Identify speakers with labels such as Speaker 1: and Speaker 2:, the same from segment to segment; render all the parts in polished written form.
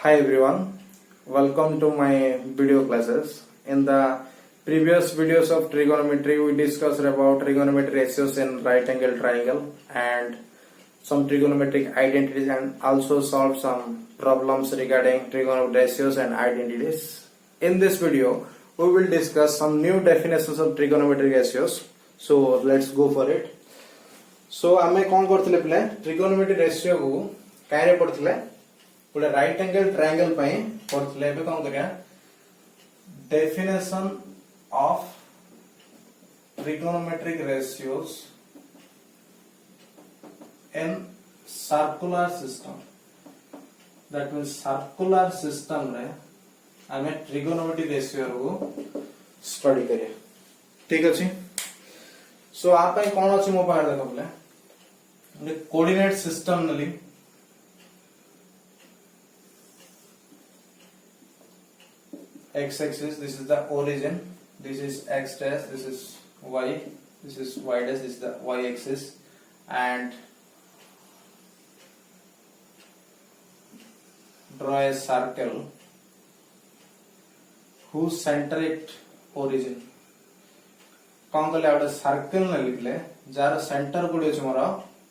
Speaker 1: Hi everyone, welcome to my video classes. In the previous videos of trigonometry, we discussed about trigonometric ratios in right angle triangle and some trigonometric identities and also solved some problems regarding trigonometric ratios and identities. In this video, we will discuss some new definitions of trigonometric ratios. So let's go for it. So आमे कौन करथिले पिले trigonometric ratio को काहे पढ़थिले गोटे right angle triangle पई पढ़थिले एबे कोन करिया definition of trigonometric ratios in circular system that means circular system रे हमें ट्रिगोनोमेट्रिक रेशियो को स्टडी करिया ठीक अछि सो आ पई कोन अछि मो पार देखो बोले कोऑर्डिनेट सिस्टम नली x axis, this is the origin, this is x dash, this is y, this is y dash, this is the y axis, and draw a circle whose center it origin. कौन कहले out circle न लिखले jar centre गुडी अछि मोर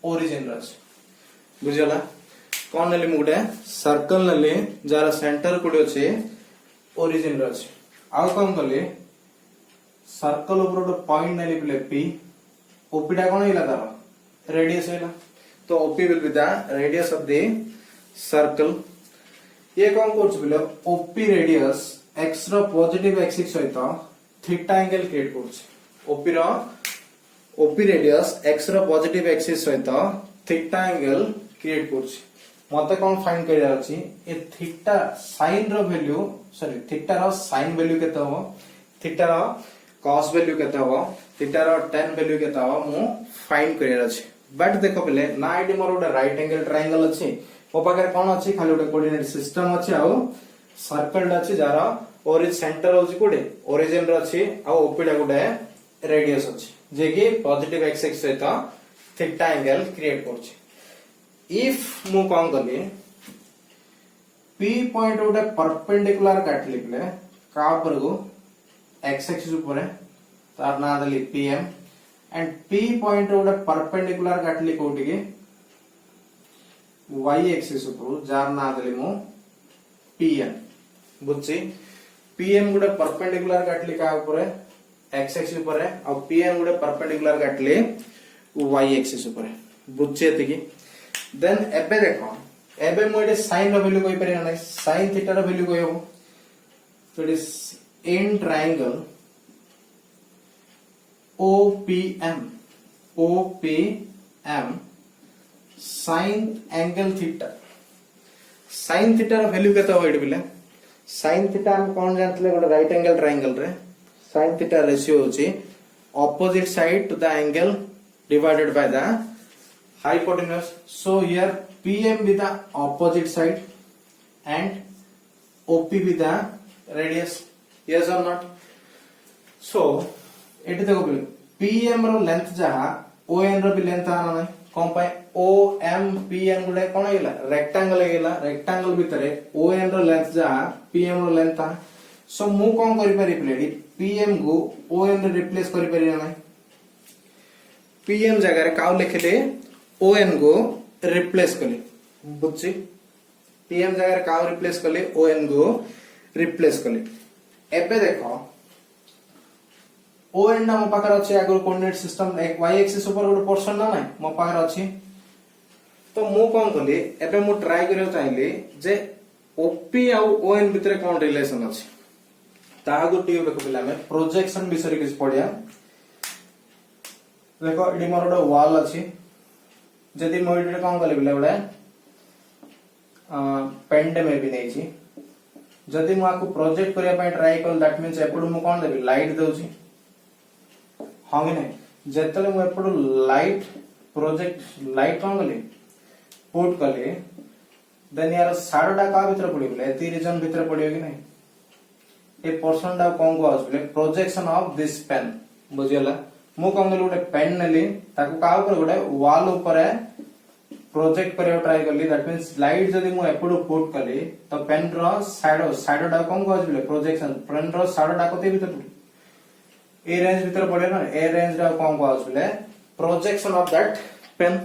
Speaker 1: origin रस बुझला कौन नली मुगडे circle नली जार सेंटर गुडी अछि ओरिजिन रच आउ कौन कले सर्कल ऊपर गोटे पॉइंट नेली पिले पी ओपी टा कोन हिला तार रेडियस हिला तो OP will be the radius of the circle ये कौन करछ पिले ओपी रेडियस एक्स रो पॉजिटिव एक्सिस सहित थीटा एंगल क्रिएट करछ ओपी रेडियस एक्स रो पॉजिटिव एक्सिस सहित थीटा एंगल क्रिएट करछ मते कौन फाइंड करिया अछि ए थीटा साइन रो वैल्यू सॉरी थीटा रो साइन वैल्यू केते हो थीटा रो cos वैल्यू केते हो थीटा रो tan वैल्यू केते हो मु फाइंड करिया अछि बट देखो पहले ना आईडी मोर गोटे राइट एंगल ट्रायंगल अछि ओ पाकर कोन अछि खाली गोटे कोऑर्डिनेट सिस्टम अछि आ सर्कल अछि जारा ओरिजिन सेंटर अछि कोडे ओरिजिन रो अछि आ ओपीडा गोटे रेडियस अछि जे कि पॉजिटिव एक्सिस सहित थीटा एंगल क्रिएट करछि इफ मु कौन कली P पॉइंट गोटे परपेंडिकुलर काटली प्ले का ऊपर को x एक्सिस ऊपर तार ना दली PM एंड P पॉइंट गोटे परपेंडिकुलर काटली कोठी के y एक्सिस ऊपर जार ना दली मु PM बुझछि PM गोटे परपेंडिकुलर काटली का ऊपर x एक्सिस ऊपर और PM गोटे परपेंडिकुलर काटली y एक्सिस ऊपर बुझछि एतिकी देन एबे देखो एबे मो एटे sin रो वैल्यू कोइ परिया नै sin थीटा रो वैल्यू कोइ हो so it is in triangle OPM sin angle theta sin theta row value केते हो एटे बिले sin theta हम कोन जानतले गोटे राइट एंगल ट्रायंगल रे sin theta रेशियो होची opposite side to the angle divided by the hypotenuse. So here PM with the opposite side and OP with the radius. Yes or not? So eighty देखो बोले PM रो length जहा ON रो भी length आना नै कोन पाए OM PM गुडे कोन हेला rectangle भितरे ON row length जहा PM रो लेंथ आ सो मु कोन करि पारि प्लेडी PM को ON रे रिप्लेस करि पारि नै PM जगह रे काउ लिखले ON को रिप्लेस कले बुझछि PM जगह रे काउ रिप्लेस कले ON को रिप्लेस कले एबे देखो ON ना मो पाकर अछि आगो कोऑर्डिनेट सिस्टम एक y एक्सिस ऊपर गोटे पोर्शन ना नै मो पाकर अछि तो मु कोन कली एबे मु ट्राई करियो चाहली जे OP आ ON भितरे कोन रिलेशन अछि ता गो टियो देखो पिला में प्रोजेक्शन विषय किछ पढिया देखो इडी मोर गोटे वॉल अछि जदि मो इडी कोन कले बिला गोटे पेंड में भी नै छी जदि मु आकु प्रोजेक्ट करिया पय ट्राई कल दैट मींस एपड मु कोन देबी लाइट देउची हां कि नै जेतले मु एपड लाइट प्रोजेक्ट लाइट कोन कले पुट कले देन यार साडा का भीतर पड़ी बोले एती रीजन भीतर पड़ियो कि नै ए पोर्शन डा कोन को आस बोले प्रोजेक्शन ऑफ दिस पेन बुझियला मु कोन गोटे पेन नेली ताकू का ऊपर गोटे वॉल ऊपर प्रोजेक्ट करियो ट्राई करली दैट मींस लाइट जदी मु एपडू पुट कली तो पेन रो शैडो डा कोन कहज बिले प्रोजेक्शन पेन रो शैडो डा कते भीतर ए रेंज भीतर पड़े ना ए रेंज डा कोन कहज बिले प्रोजेक्शन ऑफ दैट पेन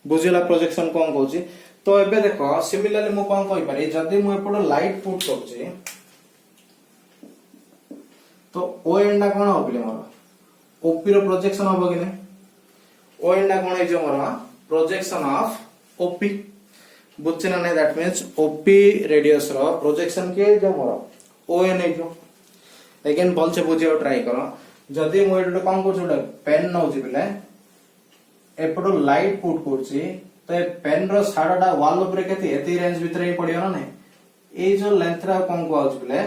Speaker 1: बुझिला प्रोजेक्शन कोन कहउची तो एबे देखो सिमिलरली मु कोन कहि पारी जदी मु एपडू लाइट पुट करची तो ओ एंड डा कोन हो बिले मोर ओपी रो प्रोजेक्शन हो कि नै ओ एंड डा कोन हे जे मोर प्रोजेक्शन ऑफ ओपी बुझे ना नहीं दैट मींस ओपी रेडियस रो प्रोजेक्शन के जो मोर ओ एन हे जो अगेन बोल से बुझियो ट्राई करो जदी मु एटो कोन को छोड़ पेन नौ जी बिले एपटो लाइट पुट करची तो ए पेन रो साडाटा वॉल ऊपर केते एती रेंज भीतर ही पड़ियो ना नहीं ए जो लेंथ रा कोन को आउच बिले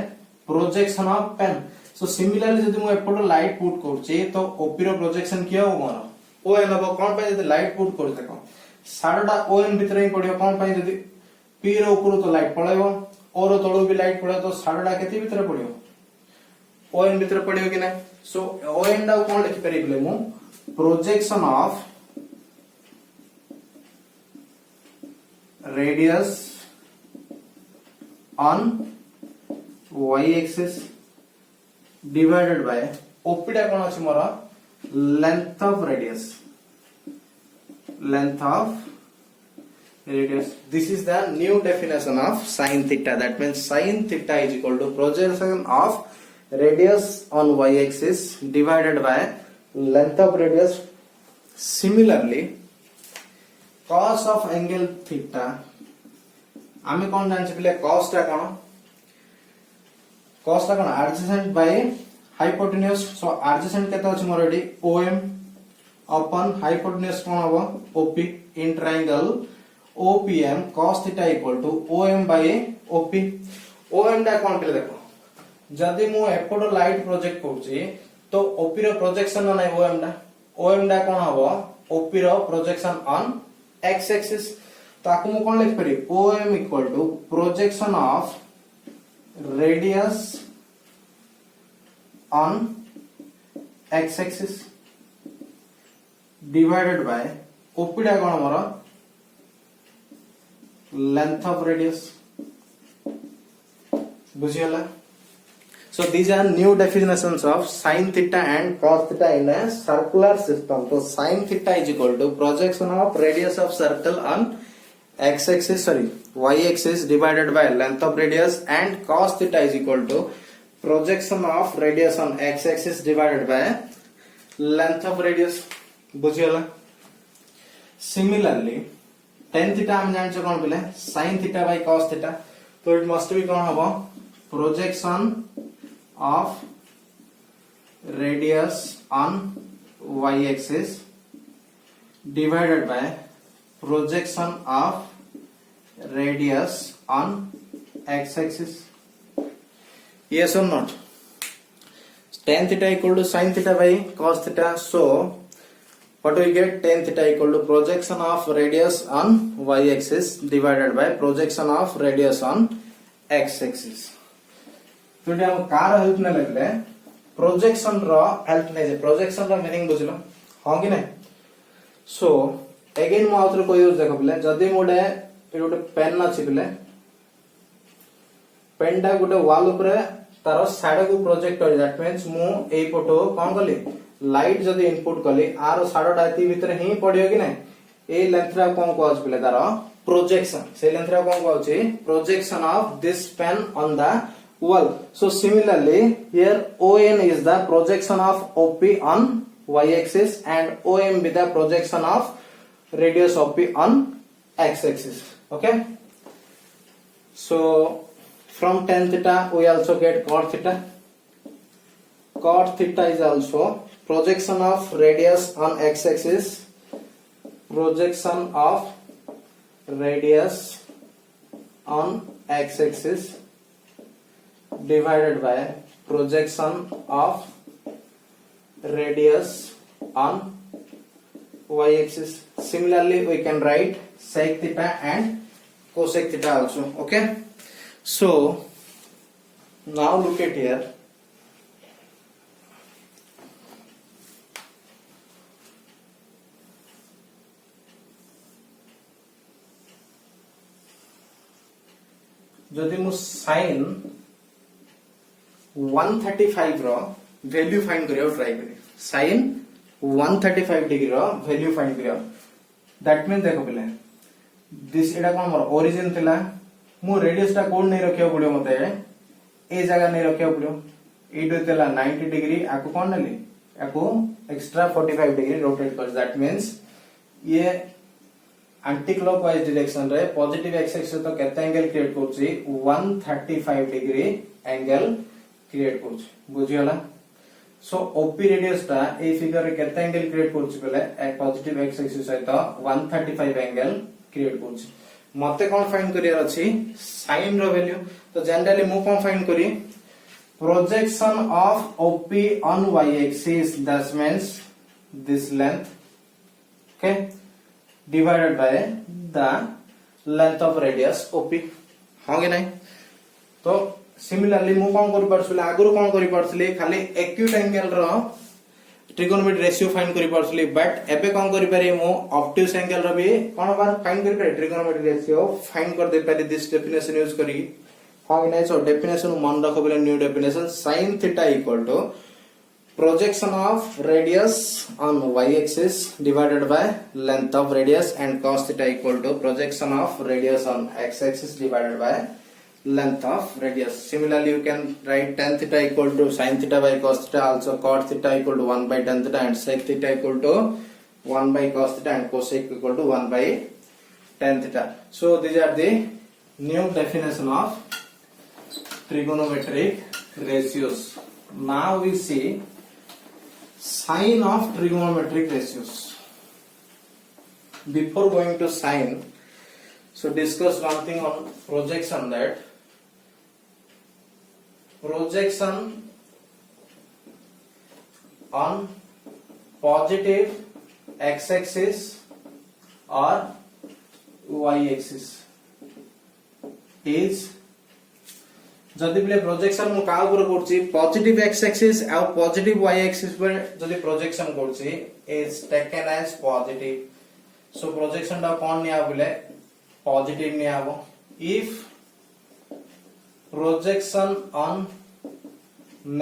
Speaker 1: projection of pen so similarly जदी मु एपटो लाइट पुट करची तो ओपी रो प्रोजेक्शन किया हो मोर ओ एन अब कोन पे जदी लाइट पुट कर देखो साडाटा ओ एन भीतर ही पड़ियो कोन पे जदी पी रो ऊपर तो लाइट पळेबो ओ रो तळो भी लाइट पळे तो साडाटा केते भीतर पड़ियो ओ एन भीतर पड़ियो कि नहीं सो ओ एन डा कोन लिखि परिबले मु projection of radius on y axis divided by OP टा कोन अछि मोर length of radius this is the new definition of sin theta that means sin theta is equal to projection of radius on y axis divided by length of radius similarly cos of angle theta आमे कोन जान छिले cos टा कोन adjacent by hypotenuse so adjacent केता अछि मोर AD OM upon hypotenuse कोन हबो OP in triangle OPM cos theta equal to OM by OP OM टा कोन पिले देखो जदी मु एपडो लाइट प्रोजेक्ट करछि तो OP रो प्रोजेक्शन नै OM टा कोन हबो OP रो प्रोजेक्शन ऑन x axis ताकू मु कोन लिख परि OM equal to projection of radius on x axis divided by OP टा कोन मोर length of radius बुझियला so these are new definitions of sin theta and cos theta in a circular system so sin theta is equal to projection of radius of circle on x axis y axis divided by length of radius and cos theta is equal to projection of radius on x axis divided by length of radius बुझियला similarly tan theta हम जान छ कोन बिले sin theta by cos theta तो it must be कोन हबो projection of radius on y axis divided by projection of radius on x axis yes or not tan theta equal to sin theta by cos theta so what we get tan theta equal to projection of radius on y axis divided by projection of radius on x axis तो हम car help ने लगले projection रो help ने जे projection रो meaning बुझलो हां कि नै so again मो आउटर को यूज देखो बिले जदी मोडे गोटे पेन अछि बिले पेन टा गोटे वॉल ऊपर तार शैडो को प्रोजेक्ट कर दैट मींस मु ए फोटो कोन करली लाइट जदी इनपुट करली आर शैडो टा एती भीतर ही पडियो कि नै ए लेंथ रा कोन कहज बिले तार प्रोजेक्शन से लेंथ रा कोन कहउची projection of this pen on the wall so similarly here ON is the projection of OP on y axis and OM be the projection of radius OP on x axis okay so from tan theta we also get cot theta is also projection of radius on x axis projection of radius on x axis divided by projection of radius on y axis similarly we can write sec theta and cosec theta also okay so now look at here जदि मु sin 135 रो value find करियो try करी sin 135 degree रो value find करियो that mean देखो पहले this Etah cone more origin थिला मु radius टा कोन नै रखियो पड़ियो मते ए जगह नै रखियो पड़ियो एटो थिला 90 डिग्री आको कोन नली आको एक्स्ट्रा 45 डिग्री रोटेट कर दैट मींस ये एंटी क्लॉकवाइज डायरेक्शन रे पॉजिटिव एक्स एक्सिस तो केते एंगल क्रिएट करछि 135 डिग्री एंगल क्रिएट करछि बुझियला सो ओपी रेडियस टा ए फिगर रे केते एंगल क्रिएट करछि पले एक पॉजिटिव एक्स एक्सिस सहित 135 एंगल क्रिएट करछि मते कोन फाइंड करियर अछि sin रो वैल्यू तो जनरली मु कोन फाइंड करी projection of OP on y axis that means this length okay divided by the length of radius OP हाँ कि नहीं तो सिमिलरली मु कोन करि परसले आगुरु कोन करि परसले खाली एक्यूट एंगल रो ट्रिगोनोमेट्री रेशियो फाइंड करि परसले बट एबे कोन करि पारे मु ऑब्ट्यूज एंगल रो भी कोन बार फाइंड करि पारे ट्रिगोनोमेट्री रेशियो फाइंड कर दे पारे दिस डेफिनेशन यूज करी हाँ कि नहीं सो डेफिनेशन मन रखो बोले new definition sin theta equal to projection of radius on y axis divided by length of radius and cos theta equal to projection of radius on x axis divided by length of radius. Similarly you can write tan theta equal to sin theta by cos theta, also cot theta equal to 1 by tan theta and sec theta equal to 1 by cos theta and cosec equal to 1 by tan theta. So these are the new definition of trigonometric ratios. Now we see sign of trigonometric ratios. Before going to sign, so discuss one thing on projection, that projection on positive x-axis or y-axis is जदि बिले projection मु का ऊपर करछि positive x axis आ positive y axis पर जदि projection करछि is taken as positive so projection दा कोन निया बिले पॉजिटिव निया हो if projection on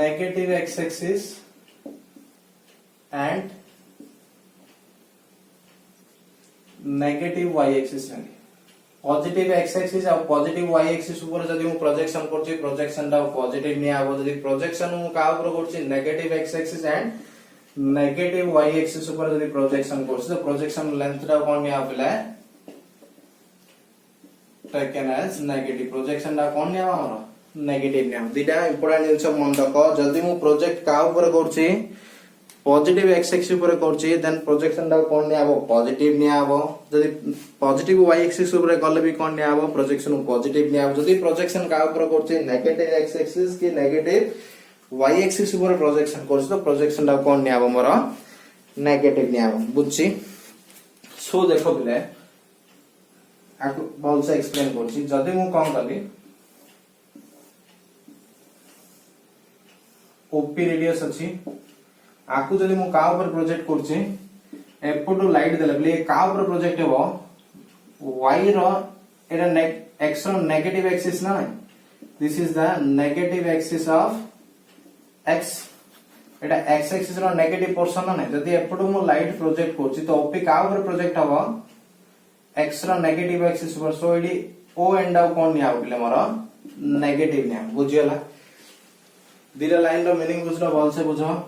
Speaker 1: negative x axis and negative y axis नहीं पॉजिटिव एक्स एक्सिस और पॉजिटिव वाई एक्सिस ऊपर जदि मु प्रोजेक्शन करछि प्रोजेक्शन दा पॉजिटिव निया हो जदि प्रोजेक्शन मु का ऊपर करछि negative x axis and negative y axis ऊपर जदि प्रोजेक्शन करछि तो प्रोजेक्शन लेंथ दा कोन निया होले टेकन एज नेगेटिव प्रोजेक्शन दा कोन निया हमर नेगेटिव निया दिटा इंपोर्टेंट जिंस मन रखो जदि मु प्रोजेक्ट का ऊपर करछि पॉजिटिव एक्स एक्सिस ऊपर करछि देन प्रोजेक्शन दा कोन निया हो पॉजिटिव निया हो जदि पॉजिटिव वाई एक्सिस ऊपर गले भी कोन निया हो प्रोजेक्शन पॉजिटिव निया हो जदि प्रोजेक्शन का ऊपर करछि नेगेटिव एक्स एक्सिस की नेगेटिव वाई एक्सिस ऊपर प्रोजेक्शन करछि तो प्रोजेक्शन दा कोन निया हो मोर नेगेटिव निया हो बुझछि सो देखो बिले आको बहुत से एक्सप्लेन करछि जदि मु कोन कली ओपी रेडियस अछि आकु जदि मु का ऊपर प्रोजेक्ट करछि एपटू लाइट देले बले का ऊपर प्रोजेक्ट हेबो y रो एटा x रो नेगेटिव एक्सिस ना this is the negative axis of x Etah x axis row negative portion ना जदि एपटू मु लाइट प्रोजेक्ट करछि तो ओपी का ऊपर प्रोजेक्ट हबो x रो नेगेटिव एक्सिस पर सो एडी o एंड आउ कोन निया उठले मोर नेगेटिव निया बुझियला दिरा लाइन रो मीनिंग बुझलो बोल से बुझो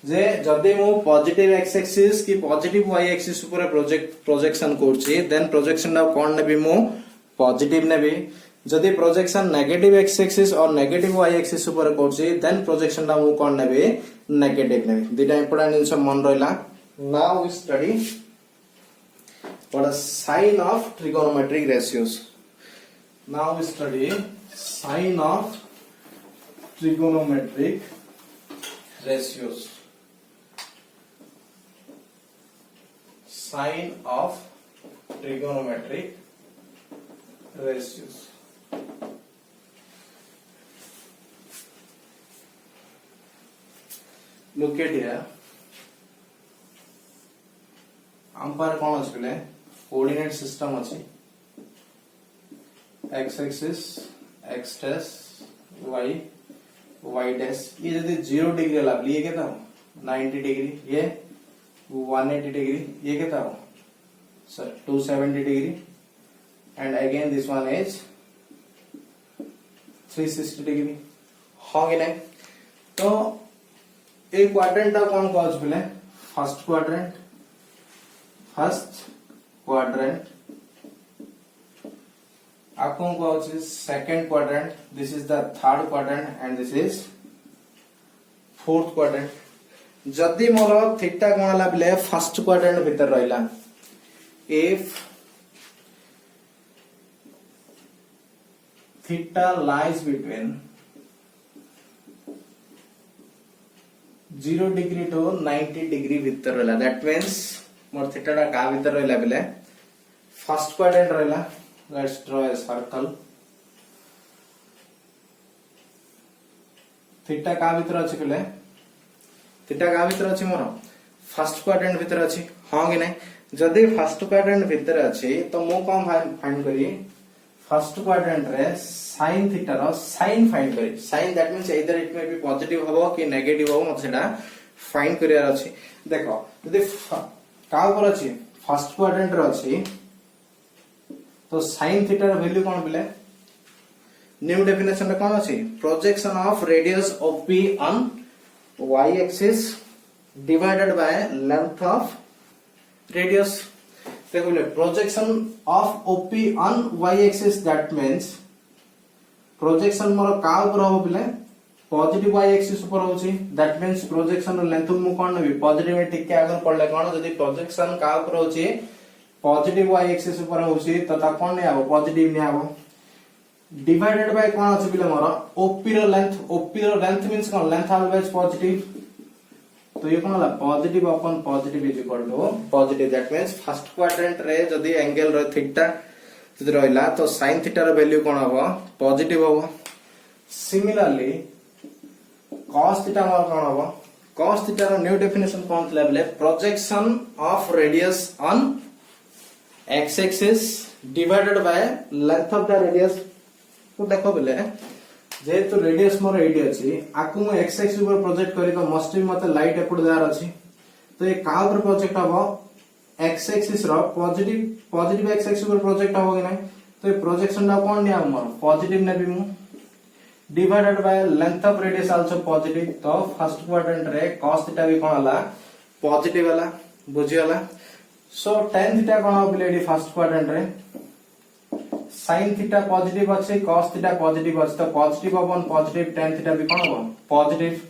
Speaker 1: जे जदि मु पॉजिटिव एक्स एक्सिस की पॉजिटिव वाई एक्सिस ऊपर प्रोजेक्शन करछि देन प्रोजेक्शन दा कोन नेबी मु पॉजिटिव नेबी जदि प्रोजेक्शन नेगेटिव एक्स एक्सिस और नेगेटिव वाई एक्सिस ऊपर करछि देन प्रोजेक्शन दा मु कोन नेबी नेगेटिव नेबी दिटा इंपोर्टेंट जिंस मन रहला now we study what is sign of trigonometric ratios now we study sign of trigonometric ratios sign of trigonometric ratios look at here हम पर कौन अछि कोऑर्डिनेट सिस्टम अछि x axis x dash y y dash ये यदि 0 degree होला ये केता हो 90 डिग्री ये 180 डिग्री ये केता हो sir 270 degree and again this one is 360 degree हो कि नहीं तो ए क्वाड्रेंट टा कौन कहछ बोले फर्स्ट क्वाड्रेंट आपको कहछ second quadrant this is the third quadrant and this is fourth quadrant जदी मोर थीटा कोन हला बोले फर्स्ट क्वाड्रेंट भीतर रहला if theta lies between 0 degree to 90 degree भीतर रहला that means मोर थीटा टा का भीतर रहला बेले फर्स्ट क्वाड्रेंट रहला let's draw a circle theta का भीतर अछि बेले थीटा का भीतर अछि मोर फर्स्ट क्वाड्रेंट भीतर अछि हां कि नै जदी फर्स्ट क्वाड्रेंट भीतर अछि तो मो कोन फाइंड करी फर्स्ट क्वाड्रेंट रे sin थीटा रो sin फाइंड करी sin that means either it may be positive हबो कि नेगेटिव हबो मते सेटा फाइंड करियार अछि देखो यदि का ऊपर अछि फर्स्ट क्वाड्रेंट रे अछि तो sin थीटा रो वैल्यू कोन बिले न्यू डेफिनेशन रे कोन अछि projection of radius OP on y axis divided by length of radius देखो projection of OP on y axis that means projection मोर का ऊपर हो बिले पॉजिटिव y एक्सिस ऊपर होची दैट मींस प्रोजेक्शन रो लेंथ मु कोन नबी पॉजिटिव में ठीक के आगे पड़ले कोन जदी प्रोजेक्शन का ऊपर होची पॉजिटिव y एक्सिस ऊपर होची तो ता कोन नै आबो पॉजिटिव नै आबो डिवाइडेड बाय कोन अछि बिले मोर OP रो लेंथ मींस कोन लेंथ ऑलवेज पॉजिटिव तो ये कोन होला positive upon positive is equal to positive that means first quadrant रे जदी एंगल रो थीटा जदी रहला तो sin थीटा रो वैल्यू कोन हबो पॉजिटिव हबो सिमिलरली cos थीटा मोर कोन हबो cos थीटा रो न्यू डेफिनेशन कोन थला बेले projection of radius on x axis divided by length of the radius तो देखो बेले जेहेतु रेडियस मोर एडी अछि आकु मु x एक्सिस ऊपर प्रोजेक्ट करी तो मस्ट बी मते लाइट एपुड दार अछि तो ये का ऊपर प्रोजेक्ट हबो x एक्सिस रो पॉजिटिव x एक्सिस ऊपर प्रोजेक्ट हबो कि नै तो ये प्रोजेक्शन दा कोन नै हमर पॉजिटिव नेबी मु divided by length of radius also positive तो फर्स्ट क्वाड्रेंट रे cos थीटा भी कोन हला पॉजिटिव हला बुझी हला सो tan थीटा कोन हो बिलेडी फर्स्ट क्वाड्रेंट रे sin थीटा पॉजिटिव अछि cos थीटा पॉजिटिव अछि तो positive upon positive tan theta भी कोन हो positive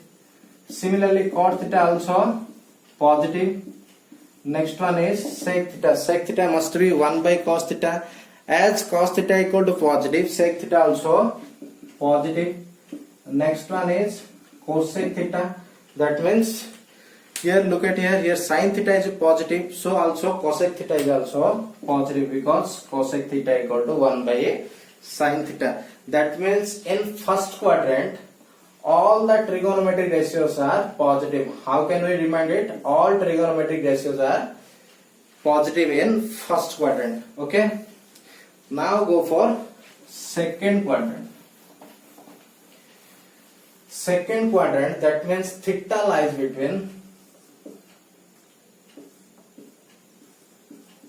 Speaker 1: similarly cot theta also positive next one is sec theta must be 1 by cos theta as cos theta equal to positive sec theta also positive next one is cosec theta that means here look at here sin theta is positive so also cosec theta is also positive because cosec theta equal to 1 by sin theta that means in first quadrant all the trigonometric ratios are positive. How can we remind it? All trigonometric ratios are positive in first quadrant. Okay. Now go for second quadrant. Second quadrant that means theta lies between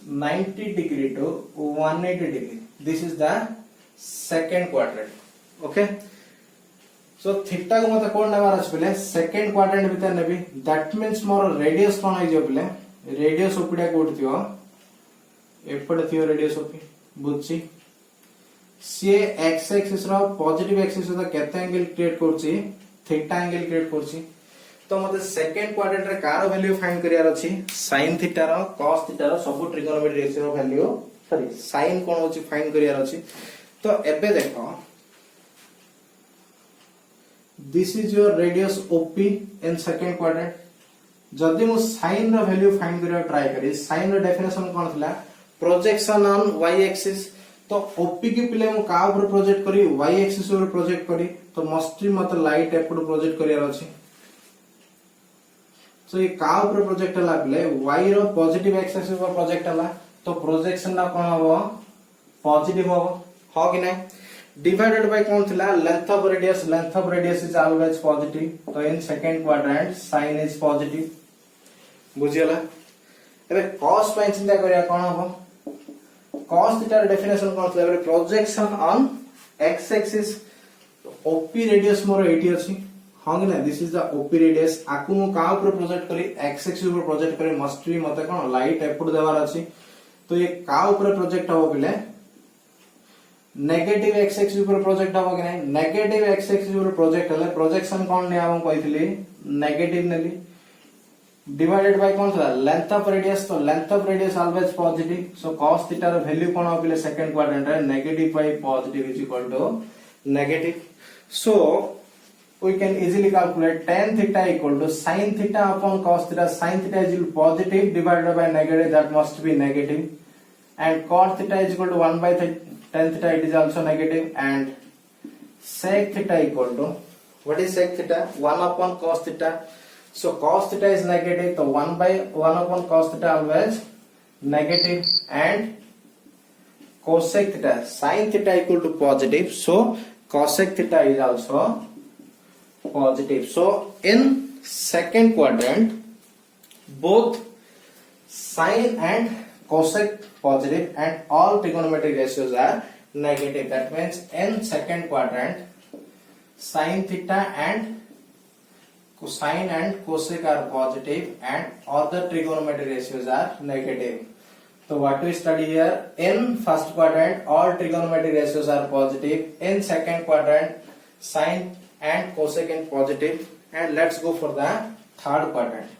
Speaker 1: 90 degree to 180 degree. This is the second quadrant. Okay. So theta को मते कोन number अछि बेले second quadrant भीतर नेबी that means more radius कोन होय जे बेले radius ओपीडा code थियो एपड थियो radius OP बुझी सी एक्स एक्सिस रो पॉजिटिव एक्सिस तो केते एंगल क्रिएट करछि थीटा एंगल क्रिएट करछि तो मते सेकंड क्वाड्रेंट रे कार वैल्यू फाइंड करियार अछि sin थीटा रो cos थीटा रो सब ट्रिगोनोमेट्रिक रेशियो रो वैल्यू सॉरी sin कोन होछि फाइंड करियार अछि तो एबे देखो this is your radius OP in second quadrant जदी मु sin रो वैल्यू फाइंड करिया ट्राई करी sin रो डेफिनेशन कोन थिला प्रोजेक्शन ऑन y एक्सिस तो OP के पिले मु का ऊपर प्रोजेक्ट करी y एक्सिस ऊपर प्रोजेक्ट करी तो मस्ट मत लाइट एपड प्रोजेक्ट करिया अछि सो ये का ऊपर प्रोजेक्ट हला पिले y रो पॉजिटिव x एक्सिस ऊपर प्रोजेक्ट हला तो प्रोजेक्शन ना कोन हबो पॉजिटिव हबो हो कि नै डिवाइडेड बाय कौन थिला length of radius is always positive तो in second quadrant sine is positive बुझियला एबे cos पय चिंता करिया कोन हो cos थीटा डेफिनेशन कोन थिला projection on x axis OP radius मोर 80 अछि हां कि ना this is the OP radius आकु मु का ऊपर प्रोजेक्ट करी x एक्सिस ऊपर प्रोजेक्ट करी मस्ट बी मते कोन लाइट एपुट देवार अछि तो ये का ऊपर प्रोजेक्ट हो बिले नेगेटिव x एक्सिस ऊपर प्रोजेक्ट हो कि नहीं नेगेटिव x एक्सिस ऊपर प्रोजेक्ट हले प्रोजेक्शन कोन ने हम कहितली नेगेटिव नेली डिवाइडेड बाय कोन था लेंथ ऑफ रेडियस तो length of radius always positive so cos theta रो वैल्यू कोन हो बिले सेकंड क्वाड्रेंट रे negative by positive is equal to negative so we can easily calculate tan theta equal to sin theta upon cos theta. Sin theta is equal to positive divided by negative, that must be negative, and cos theta is equal to 1 by tan theta, it is also negative, and sec theta equal to what is sec theta 1 upon cos theta. So cos theta is negative, so 1 by 1 upon cos theta always negative, and cosec theta sin theta equal to positive, so cosec theta is also positive. So in second quadrant both sine and cosec positive and all trigonometric ratios are negative. That means in second quadrant sine theta and cosine and cosec are positive and other trigonometric ratios are negative. So what we study here, in first quadrant all trigonometric ratios are positive, in second quadrant sine and cosecant positive, and let's go for the third quadrant.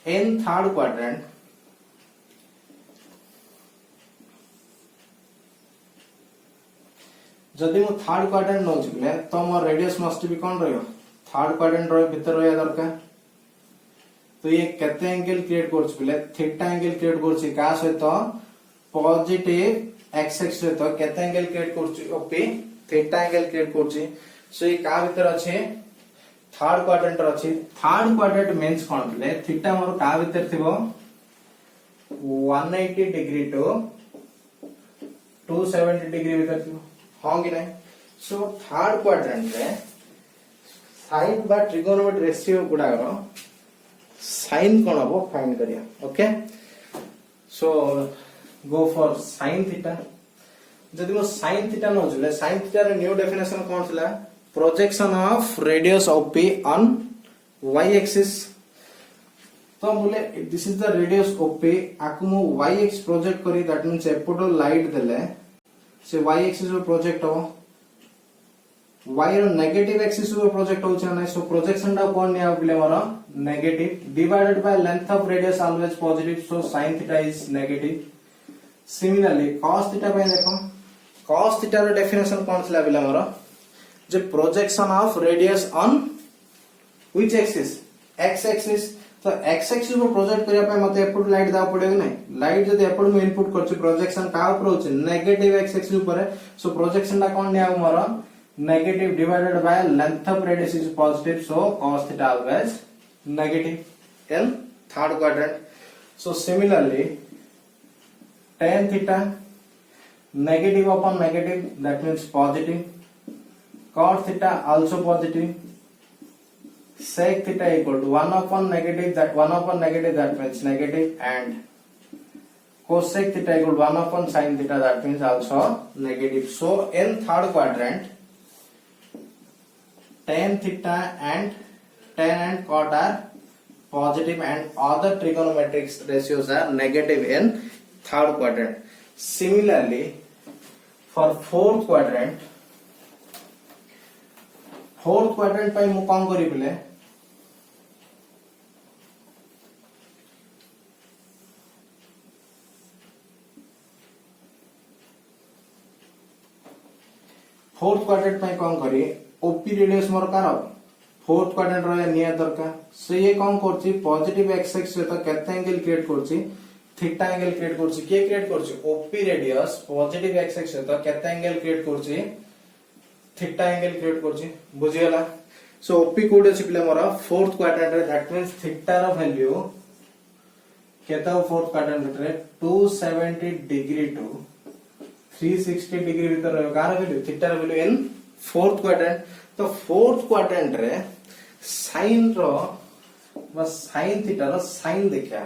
Speaker 1: In third quadrant जदि मु third quadrant no छिले तो मोर radius must be कोन रहयो third quadrant रो भीतर रहया दरकार तो ये केते एंगल क्रिएट करछ बिले थीटा एंगल क्रिएट करछि का सहित पॉजिटिव एक्स एक्स सहित केते एंगल क्रिएट करछि ओपी थीटा एंगल क्रिएट करछि सो ये का भीतर अछि थर्ड क्वाड्रेंट अछि थर्ड क्वाड्रेंट मींस कोन बिले थीटा मोर का भीतर थिबो 180 डिग्री टू 270 डिग्री भीतर थिबो हां कि नहीं सो थर्ड क्वाड्रेंट रे साइन बा ट्रिगोनोमेट्री रेशियो गुडा साइन कोन हबो फाइंड करिया okay so go for sine theta जदि मो साइन थीटा न जुले साइन थीटा रे न्यू डेफिनेशन कोन थिला projection of radius of P on y axis तो बोले this is the radius of P आकु मो y एक्सिस प्रोजेक्ट करी दैट मींस एपोटो लाइट देले से y एक्सिस पर प्रोजेक्ट हो y रो नेगेटिव एक्सिस पर प्रोजेक्ट हो छै नै सो प्रोजेक्शन डा कोन निया बिले more negative divided by length of radius always positive so sin theta is negative similarly cos theta पे देखो cos थीटा रो डेफिनेशन कोन छला बिले मोर जो projection of radius on which axis x axis तो x एक्सिस पर प्रोजेक्ट करिया पे मते एपुट लाइट दा पड़े नै लाइट जदि एपुट में इनपुट करछ प्रोजेक्शन का ऊपर होछ नेगेटिव x एक्सिस ऊपर सो प्रोजेक्शन दा कोन निया more negative divided by length of radius is positive so cos theta always negative in third quadrant so similarly tan theta negative upon negative that means positive cos theta also positive sec theta equal to 1 upon negative that means negative and cosec theta equal to 1 upon sin theta that means also negative so in third quadrant tan theta and tan and cot are positive and other trigonometric ratios are negative in third quadrant. Similarly, for fourth quadrant पे मु कौन करी बिले fourth quadrant पे कौन करी OP radius मोर car fourth quadrant रो निया दरकार सो ये कौन करछि पॉजिटिव एक्स एक्स सहित केते एंगल क्रिएट करछि थीटा एंगल क्रिएट करछि के क्रिएट करछि OP radius positive x x सहित केते एंगल क्रिएट करछि थीटा एंगल क्रिएट करछि बुझि गेला सो ओपी कोड अछि प्ले मोर फोर्थ क्वाड्रेंट रे दैट मींस थीटा रो वैल्यू केता फोर्थ क्वाड्रेंट रे 270 डिग्री टू 360 डिग्री भीतर रहबो कार value theta value in fourth quadrant तो फोर्थ क्वाड्रेंट रे साइन रो बस साइन थीटा रो साइन देखा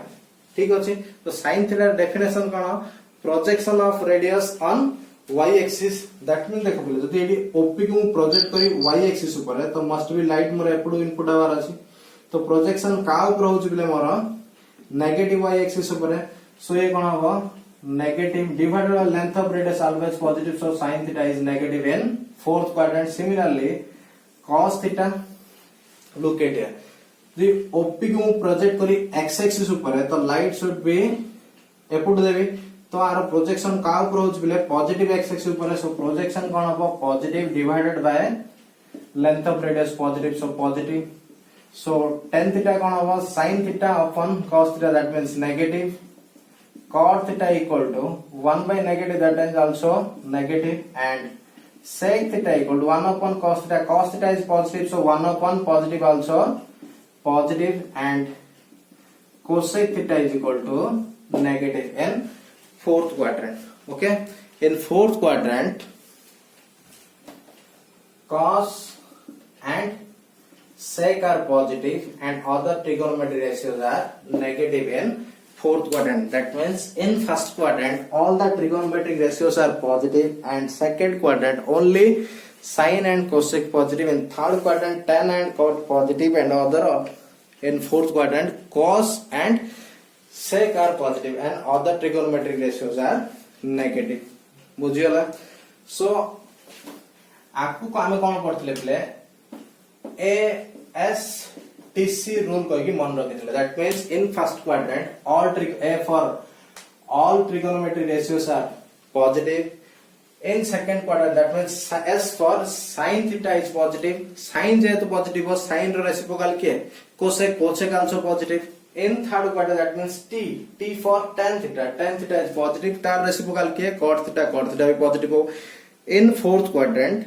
Speaker 1: ठीक अछि तो साइन थीटा डेफिनेशन कोन projection of radius on y axis that mean देखो बोले जदी एडी ओपी को प्रोजेक्ट करी y एक्सिस ऊपर है तो मस्ट बी लाइट मोर एपडू इनपुट आवर अछि तो प्रोजेक्शन का ऊपर होछि बोले मोर नेगेटिव y एक्सिस ऊपर है सो ये कोन हो negative divided by length of radius always positive so sin theta is negative in fourth quadrant similarly cos theta look at here the OP को प्रोजेक्ट करी x एक्सिस ऊपर है तो light should be एपडू देबी तो आर प्रोजेक्शन का ऊपर होछ बिले positive x axis ऊपर है सो प्रोजेक्शन कोन हो positive divided by length of radius positive so positive so tan theta कोन हो sin theta upon cos theta that means negative cot theta equal to 1 by negative that is also negative and sec theta equal to 1 upon cos theta is positive so 1 upon positive also positive and cosec theta is equal to negative in fourth quadrant okay in fourth quadrant cos and sec are positive and other trigonometry ratios are negative in fourth quadrant that means in first quadrant all the trigonometric ratios are positive and second quadrant only sin and cosec positive in third quadrant tan and cot positive and other in fourth quadrant cos and sec are positive and other trigonometric ratios are negative बुझियला so आपको आमे कोन पढतले प्ले A S TC rule कहि मन रखिथिले that means in first quadrant all trigonometric ratios are positive in second quadrant that means as for sin theta is positive sin जेहेतु positive हो sin रो reciprocal के cosec also positive in third quadrant that means t for tan theta is positive तार reciprocal के cot theta भी positive हो in fourth quadrant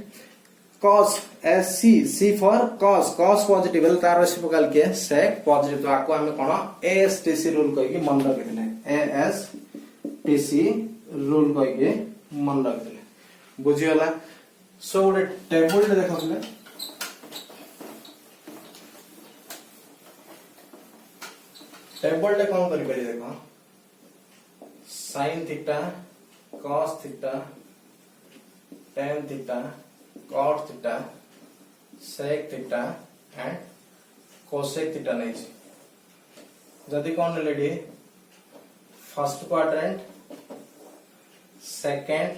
Speaker 1: cos as c for cos positive है तार reciprocal के sec positive तो आको हमें कोन ASTC रूल कहि के मन रखिले ASTC रूल कहि के मन रखिले बुझियला सो गोटे टेबल रे देखले टेबल रे कोन करि परि देखो sin theta cos theta tan theta cot theta sec theta and cosec theta नहीं जदि कौन lady first quadrant second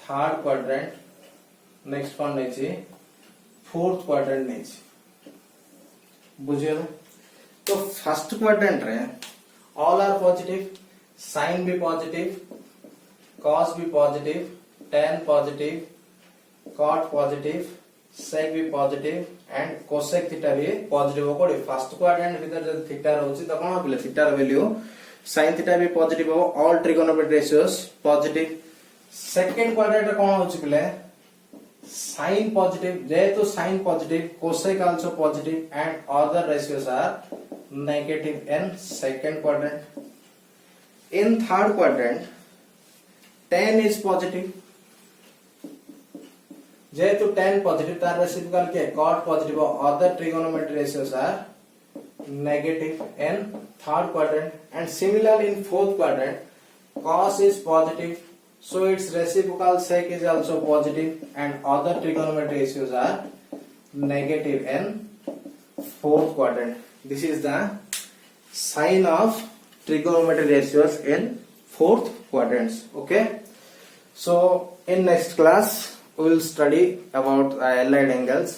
Speaker 1: third quadrant next कौन नहीं फोर्थ क्वाड्रेंट नहीं बुझियो तो फर्स्ट क्वाड्रेंट रे ऑल आर पॉजिटिव साइन भी पॉजिटिव cos भी positive tan positive cot positive sec भी पॉजिटिव एंड cosec थीटा भी पॉजिटिव हो कोडी फर्स्ट क्वाड्रेंट भीतर जब थीटा रहउची त कोन होले थीटा रो वैल्यू sin थीटा भी पॉजिटिव हो all trigonometric ratios positive second quadrant कोन होची बिले sin पॉजिटिव जेहेतु sin positive cosec also positive and other ratios are negative in second quadrant in third quadrant tan is positive जेहेतु tan positive तार reciprocal के cot positive और other trigonometry ratios are negative in third quadrant and similarly in fourth quadrant cos is positive so its reciprocal sec is also positive and other trigonometry ratios are negative in fourth quadrant this is the sign of trigonometry ratios in fourth quadrants okay so in next class we will study about allied angles